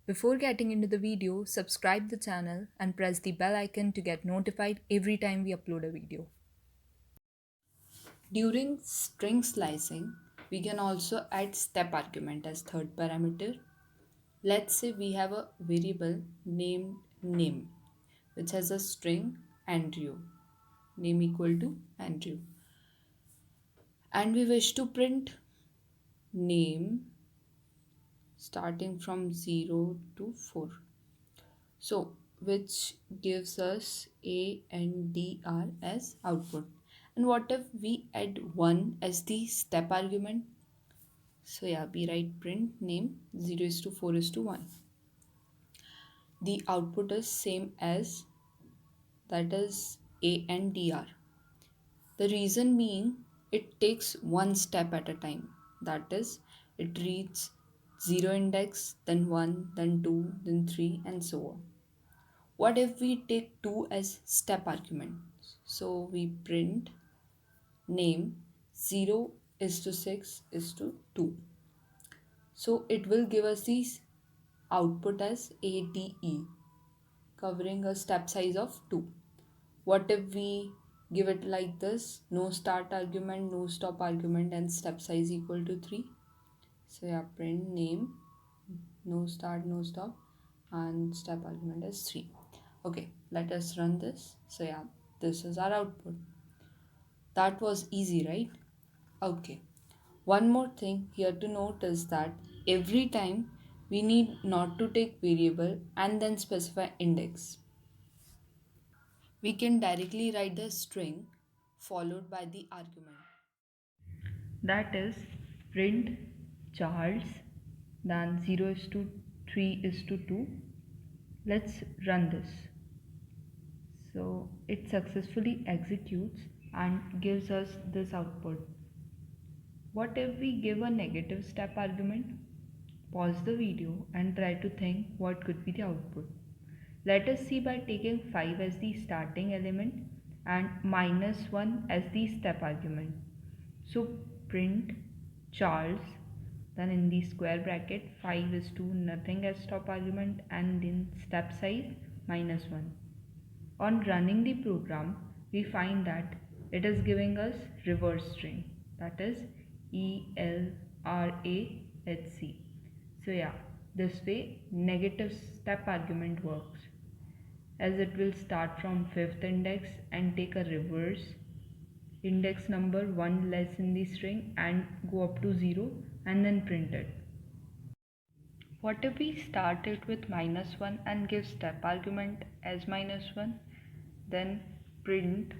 Before getting into the video, subscribe the channel and press the bell icon to get notified every time we upload a video. During string slicing, we can also add step argument as third parameter. Let's say we have a variable named name, which has a string Andrew, name equal to Andrew, and we wish to print name starting from 0 to 4. So, which gives us A and D R as output. And what if we add 1 as the step argument? So, yeah, we write print name 0 is to 4 is to 1. The output is same as, that is A and DR. The reason being it takes one step at a time. That is, it reads 0 index, then 1, then 2, then 3, and so on. What if we take 2 as step argument? So we print name 0 is to 6 is to 2. So it will give us this output as ADE, covering a step size of 2. What if we give it like this? No start argument, no stop argument, and step size equal to 3. So yeah, print name, no start, no stop, and step argument is 3. Okay, let us run this. So yeah, this is our output. That was easy, right? Okay. One more thing here to note is that every time we need not to take variable and then specify index. We can directly write the string followed by the argument. That is print Charles, then 0 is to 3 is to 2. Let's run this. So it successfully executes and gives us this output. What if we give a negative step argument? Pause the video and try to think what could be the output. Let us see by taking 5 as the starting element and -1 as the step argument. So print Charles, then in the square bracket 5 is to nothing as stop argument and then step size -1. On running the program, we find that it is giving us reverse string, that is ELRAHC. So yeah, this way negative step argument works, as it will start from 5th index and take a reverse index number 1 less in the string and go up to 0 and then print it. What if we start it with -1 and give step argument as -1? Then print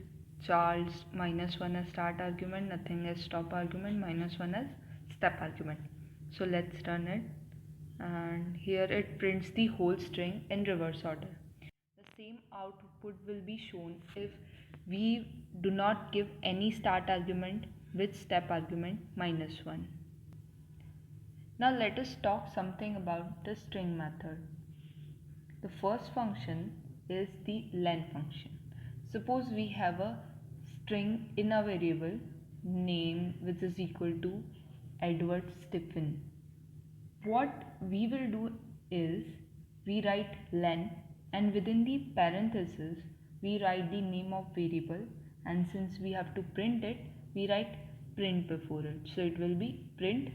Charles -1 as start argument, nothing as stop argument, -1 as step argument. So let's run it, and here it prints the whole string in reverse order. The same output will be shown if we do not give any start argument with step argument -1. Now let us talk something about the string method. The first function is the len function. Suppose we have a string in a variable name which is equal to Edward Stephen. What we will do is we write len and within the parenthesis we write the name of variable, and since we have to print it we write print before it. So it will be print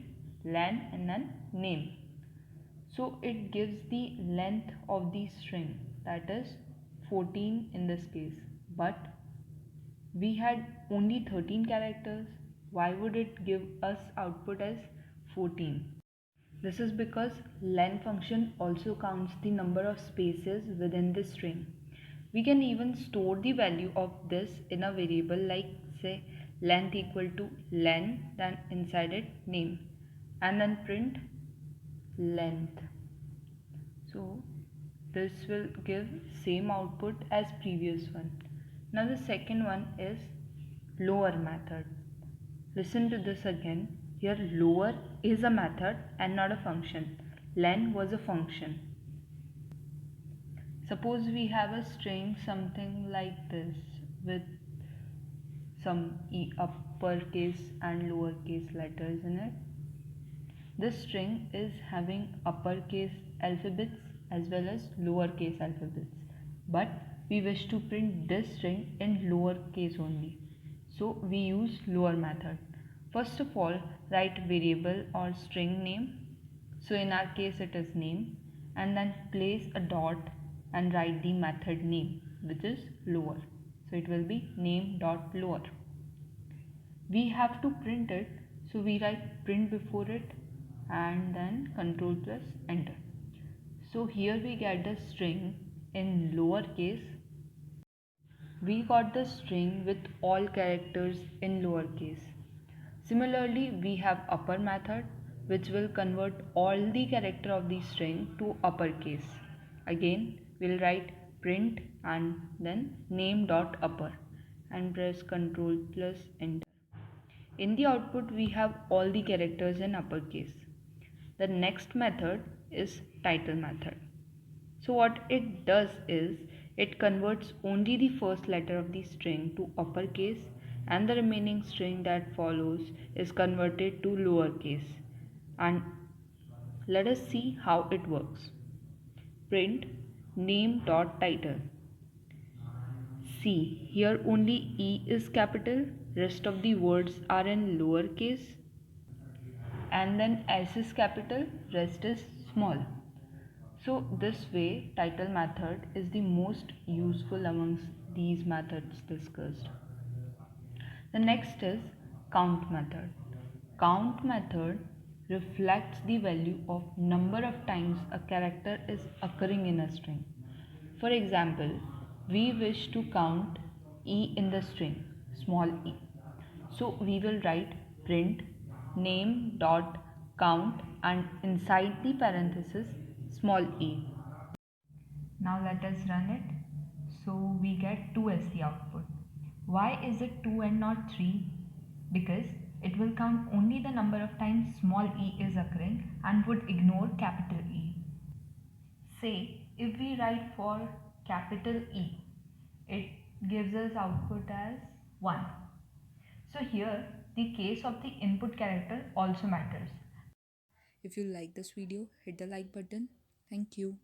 len and then name. So it gives the length of the string, that is 14 in this case, but we had only 13 characters. Why would it give us output as 14? This is because len function also counts the number of spaces within the string. We can even store the value of this in a variable like say length equal to len, then inside it name, and then print length. So this will give same output as previous one. Now the second one is lower method. Listen to this again. Here lower is a method and not a function. Len was a function. Suppose we have a string something like this with some uppercase and lowercase letters in it. This string is having uppercase alphabets as well as lowercase alphabets, but we wish to print this string in lowercase only. So we use lower method. First of all, write variable or string name. So in our case it is name, and then place a dot and write the method name, which is lower. So it will be name dot lower. We have to print it, so we write print before it and then control plus enter. So here we get the string in lowercase. We got the string with all characters in lowercase. Similarly, we have upper method, which will convert all the character of the string to uppercase. Again, we'll write print and then name dot upper and press control plus enter. In the output, we have all the characters in uppercase. The next method is title method. So what it does is it converts only the first letter of the string to uppercase, and the remaining string that follows is converted to lowercase. And let us see how it works. Print name dot title. See, here only E is capital, rest of the words are in lowercase, and then S is capital, rest is small. So this way title method is the most useful amongst these methods discussed. The next is count method. Count method reflects the value of number of times a character is occurring in a string. For example, we wish to count E in the string, small e. So we will write print name dot count and inside the parenthesis small e. Now let us run it. So we get 2 as the output. Why is it 2 and not 3? Because it will count only the number of times small e is occurring and would ignore capital E. Say if we write for capital E, it gives us output as 1. So here the case of the input character also matters. If you like this video, hit the like button. Thank you.